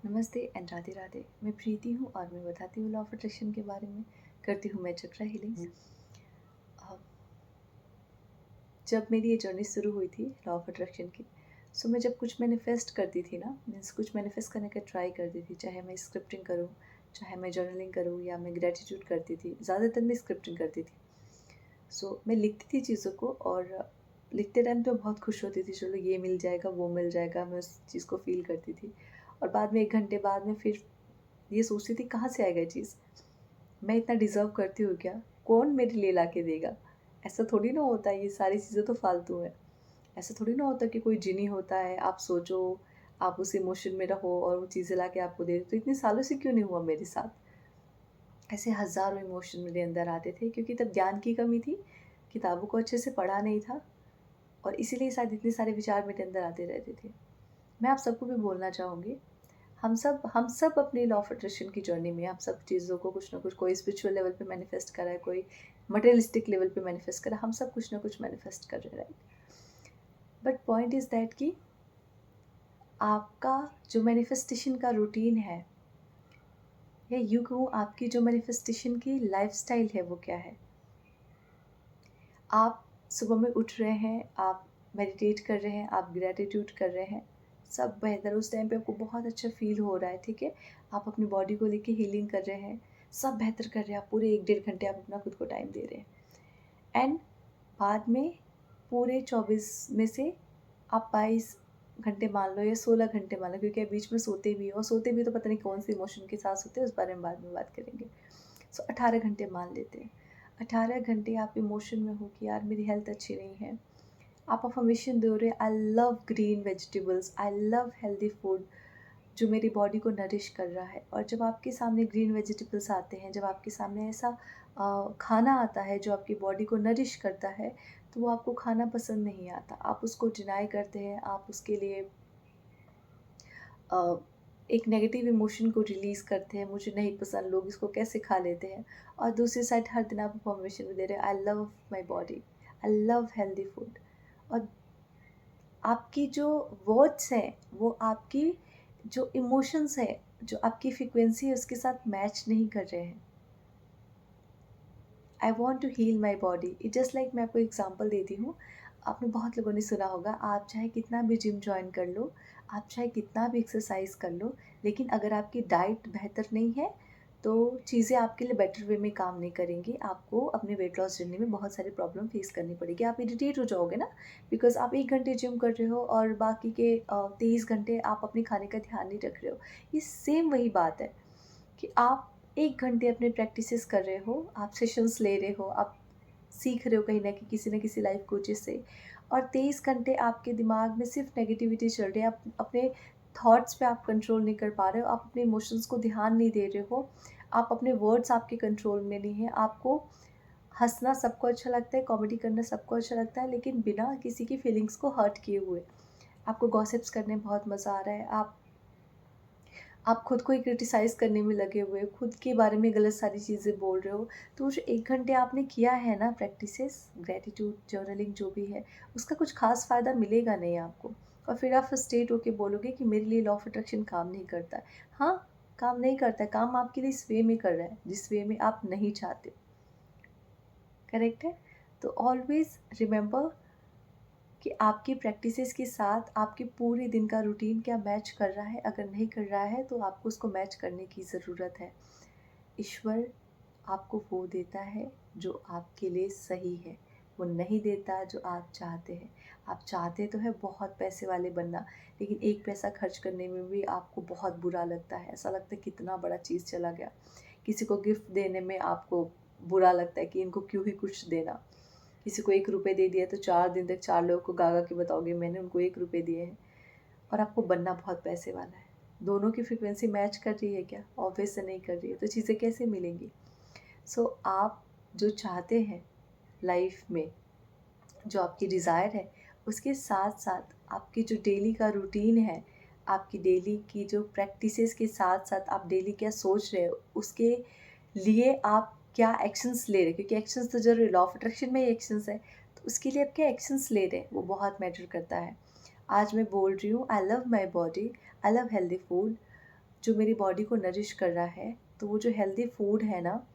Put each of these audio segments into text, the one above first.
नमस्ते एंड राधे राधे। मैं प्रीति हूँ और मैं बताती हूँ लॉ ऑफ अट्रैक्शन के बारे में। करती हूँ मैं चक्रा हीलिंग्स। जब मेरी ये जर्नी शुरू हुई थी लॉ ऑफ अट्रैक्शन की, सो मैं जब कुछ मैनिफेस्ट करती थी ना, मीन्स कुछ मैनिफेस्ट करने का ट्राई करती थी, चाहे मैं स्क्रिप्टिंग करूँ, चाहे मैं जर्नलिंग करूँ या मैं ग्रेटिट्यूड करती थी, ज़्यादातर मैं स्क्रिप्टिंग करती थी। सो मैं लिखती थी चीज़ों को और लिखते टाइम तो बहुत खुश होती थी, चलो ये मिल जाएगा वो मिल जाएगा, मैं उस चीज़ को फील करती थी। और बाद में 1 घंटे बाद में फिर ये सोचती थी कहाँ से आएगा ये चीज़, मैं इतना डिज़र्व करती हूँ क्या, कौन मेरे लिए ला के देगा। ऐसा थोड़ी ना होता है, ये सारी चीज़ें तो फालतू है। ऐसा थोड़ी ना होता कि कोई जिनी होता है, आप सोचो, आप उस इमोशन में रहो और वो चीज़ें ला के आपको दे दे। तो इतने सालों से क्यों नहीं हुआ मेरे साथ। ऐसे हज़ारों इमोशन मेरे अंदर आते थे क्योंकि तब ज्ञान की कमी थी, किताबों को अच्छे से पढ़ा नहीं था और इसीलिए शायद इतने सारे विचार मेरे अंदर आते रहते थे। मैं आप सबको भी बोलना चाहूँगी, हम सब अपनी लॉ ऑफ अट्रैक्शन की जर्नी में, हम सब चीज़ों को कुछ ना कुछ, कोई स्पिरिचुअल लेवल पे मैनिफेस्ट कर रहा है, कोई मटेरियलिस्टिक लेवल पे मैनिफेस्ट कर रहा है, हम सब कुछ ना कुछ मैनिफेस्ट कर रहे हैं, right. But point is that कि आपका जो मैनिफेस्टेशन का रूटीन है, या यूँ कहूँ आपकी जो मैनिफेस्टेशन की लाइफस्टाइल है, वो क्या है। आप सुबह में उठ रहे हैं, आप मेडिटेट कर रहे हैं, आप ग्रैटिट्यूड कर रहे हैं, सब बेहतर, उस टाइम पे आपको बहुत अच्छा फ़ील हो रहा है, ठीक है। आप अपनी बॉडी को लेके हीलिंग कर रहे हैं, सब बेहतर कर रहे हैं, आप पूरे 1 डेढ़ घंटे आप अपना खुद को टाइम दे रहे हैं। एंड बाद में पूरे 24 में से आप 22 घंटे मान लो या 16 घंटे मान लो, क्योंकि आप बीच में सोते भी हो, और सोते भी तो पता नहीं कौन से इमोशन के साथ सोते हैं, उस बारे में बाद में बात करेंगे। सो 18 घंटे मान लेते हैं। 18 घंटे आप इमोशन में हो कि यार मेरी हेल्थ अच्छी नहीं है, आप अफर्मेशन दे रहे, I love green vegetables, I love healthy food जो मेरी बॉडी को नरिश कर रहा है। और जब आपके सामने ग्रीन वेजिटेबल्स आते हैं, जब आपके सामने ऐसा खाना आता है जो आपकी बॉडी को नरिश करता है, तो वो आपको खाना पसंद नहीं आता, आप उसको डिनाई करते हैं, आप उसके लिए अ, एक नेगेटिव इमोशन को रिलीज़ करते हैं, मुझे नहीं पसंद, लोग इसको कैसे खा लेते हैं। और दूसरी साइड हर दिन आप इन्फॉर्मेशन भी दे रहे हैं, I love my body, I love healthy food. और आपकी जो वर्ड्स हैं, वो आपकी जो इमोशंस है, जो आपकी फ्रिक्वेंसी है, उसके साथ मैच नहीं कर रहे हैं। I want to heal my body, it just like, मैं आपको एग्जाम्पल देती हूँ। आपने बहुत लोगों ने सुना होगा, आप चाहे कितना भी जिम ज्वाइन कर लो, आप चाहे कितना भी एक्सरसाइज कर लो, लेकिन अगर आपकी डाइट बेहतर नहीं है तो चीज़ें आपके लिए बेटर वे में काम नहीं करेंगी। आपको अपने वेट लॉस जर्नी में बहुत सारी प्रॉब्लम फेस करनी पड़ेगी, आप इरिटेट हो जाओगे ना, बिकॉज आप 1 घंटे जिम कर रहे हो और बाकी के 23 घंटे आप अपने खाने का ध्यान नहीं रख रहे हो। ये सेम वही बात है कि आप 1 घंटे अपने प्रैक्टिसेस कर रहे हो, आप सेशंस ले रहे हो, आप सीख रहे हो कहीं न किसी लाइफ कोचेस से, और 23 घंटे आपके दिमाग में सिर्फ नेगेटिविटी चल रही है, आप अपने थॉट्स पे आप कंट्रोल नहीं कर पा रहे हो, आप अपने इमोशंस को ध्यान नहीं दे रहे हो, आप अपने वर्ड्स आपके कंट्रोल में नहीं है। आपको हंसना सबको अच्छा लगता है, कॉमेडी करना सबको अच्छा लगता है, लेकिन बिना किसी की फीलिंग्स को हर्ट किए हुए। आपको गॉसिप्स करने में बहुत मज़ा आ रहा है, आप खुद को ही क्रिटिसाइज़ करने में लगे हुए हो, खुद के बारे में गलत सारी चीज़ें बोल रहे हो। तो जो 1 घंटे आपने किया है ना प्रैक्टिसेस, ग्रैटिट्यूड, जर्नलिंग जो भी है, उसका कुछ ख़ास फ़ायदा मिलेगा नहीं आपको। और फिर आप फ्रस्ट्रेट होके बोलोगे कि मेरे लिए लॉ ऑफ अट्रैक्शन काम नहीं करता है। हाँ, काम नहीं करता है, काम आपके लिए इस वे में कर रहा है, जिस वे में आप नहीं चाहते। करेक्ट है? तो ऑलवेज़ रिमेंबर कि आपकी प्रैक्टिसेस के साथ आपके पूरे दिन का रूटीन क्या मैच कर रहा है। अगर नहीं कर रहा है तो आपको उसको मैच करने की ज़रूरत है। ईश्वर आपको वो देता है जो आपके लिए सही है, वो नहीं देता जो आप चाहते हैं। आप चाहते तो है बहुत पैसे वाले बनना, लेकिन 1 पैसा खर्च करने में भी आपको बहुत बुरा लगता है, ऐसा लगता है कितना बड़ा चीज़ चला गया। किसी को गिफ्ट देने में आपको बुरा लगता है कि इनको क्यों ही कुछ देना। किसी को 1 रुपये दे दिया तो 4 दिन तक 4 लोगों को गा-गा के बताओगे मैंने उनको 1 रुपये दिए हैं, और आपको बनना बहुत पैसे वाला है। दोनों की फ्रीक्वेंसी मैच कर रही है क्या? ऑब्वियस से नहीं कर रही है, तो चीज़ें कैसे मिलेंगी? सो आप जो चाहते हैं लाइफ में, जो आपकी डिज़ायर है, उसके साथ-साथ आपकी जो डेली का रूटीन है, आपकी डेली की जो प्रैक्टिसेस के साथ-साथ आप डेली क्या सोच रहे हो, उसके लिए आप क्या एक्शंस ले रहे हैं, क्योंकि एक्शंस तो ज़रूरी, लॉ ऑफ अट्रैक्शन में ही एक्शंस है, तो उसके लिए आप क्या एक्शंस ले रहे हैं, वो बहुत मैटर करता है। आज मैं बोल रही हूँ I love my body, I love healthy food, जो मेरी बॉडी को नरिश कर रहा है, तो वो जो हेल्दी फूड है ना,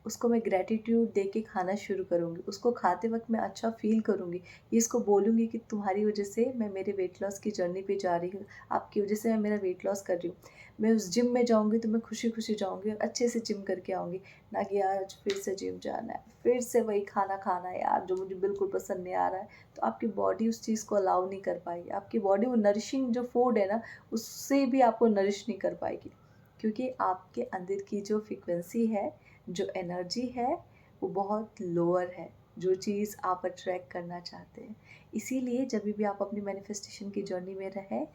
उसको मैं ग्रैटिट्यूड दे के खाना शुरू करूँगी। उसको खाते वक़्त मैं अच्छा फ़ील करूँगी। ये इसको बोलूँगी कि तुम्हारी वज़ह से मैं मेरे वेट लॉस की जर्नी पे जा रही हूँ। आपकी वज़ह से मैं मेरा वेट लॉस कर रही हूँ। मैं उस जिम में जाऊँगी तो मैं खुशी-खुशी जाऊँगी और अच्छे से जिम करके आऊँगी। ना कि यार आज फिर से जिम जाना है, फिर से वही खाना खाना है यार जो मुझे बिल्कुल पसंद नहीं आ रहा है। तो आपकी बॉडी उस चीज़ को अलाउ नहीं कर पाएगी। आपकी बॉडी वो नरिशिंग जो फूड है ना, उससे भी आपको नरिश नहीं कर पाएगी। क्योंकि आपके अंदर की जो फ्रीक्वेंसी है, जो एनर्जी है, वो बहुत लोअर है, जो चीज़ आप अट्रैक्ट करना चाहते हैं। इसीलिए जब भी आप अपनी मैनिफेस्टेशन की जर्नी में रहें,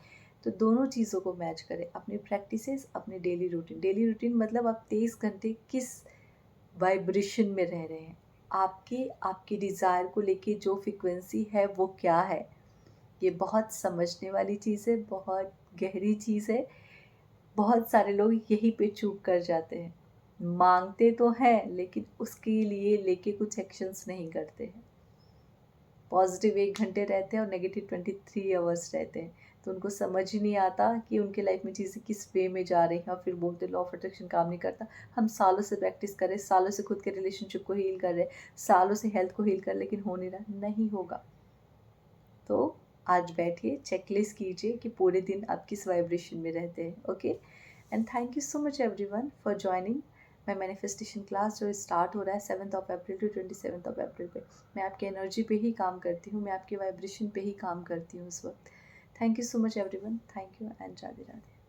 तो दोनों चीज़ों को मैच करें, अपनी प्रैक्टिसेस, अपनी डेली रूटीन। डेली रूटीन मतलब आप 23 घंटे किस वाइब्रेशन में रह रहे हैं, आपकी डिज़ायर को लेके जो फ्रीक्वेंसी है वो क्या है। ये बहुत समझने वाली चीज़ है, बहुत गहरी चीज़ है। बहुत सारे लोग यहीं पे चूक कर जाते हैं। माँगते तो हैं लेकिन उसके लिए लेके कुछ एक्शंस नहीं करते हैं। पॉज़िटिव 1 घंटे रहते हैं और नेगेटिव 23 आवर्स रहते हैं। तो उनको समझ ही नहीं आता कि उनके लाइफ़ में चीज़ें किस वे में जा रही हैं और फिर बोलते लॉ ऑफ़ अट्रैक्शन काम नहीं करता। हम सालों से प्रैक्टिस कर रहे हैं, सालों से खुद के रिलेशनशिप को हील कर रहे हैं, सालों से हेल्थ को हील कर लेकिन हो नहीं रहा, नहीं होगा। तो आज बैठिए, चेकलिस्ट कीजिए कि पूरे दिन आप किस वाइब्रेशन में रहते हैं, okay? And thank you so much everyone for joining my manifestation class जो स्टार्ट हो रहा है 7th of April to 27th of April पे। मैं आपकी एनर्जी पे ही काम करती हूँ, मैं आपके वाइब्रेशन पे ही काम करती हूँ उस वक्त। Thank you so much everyone, thank you and Radhe Radhe.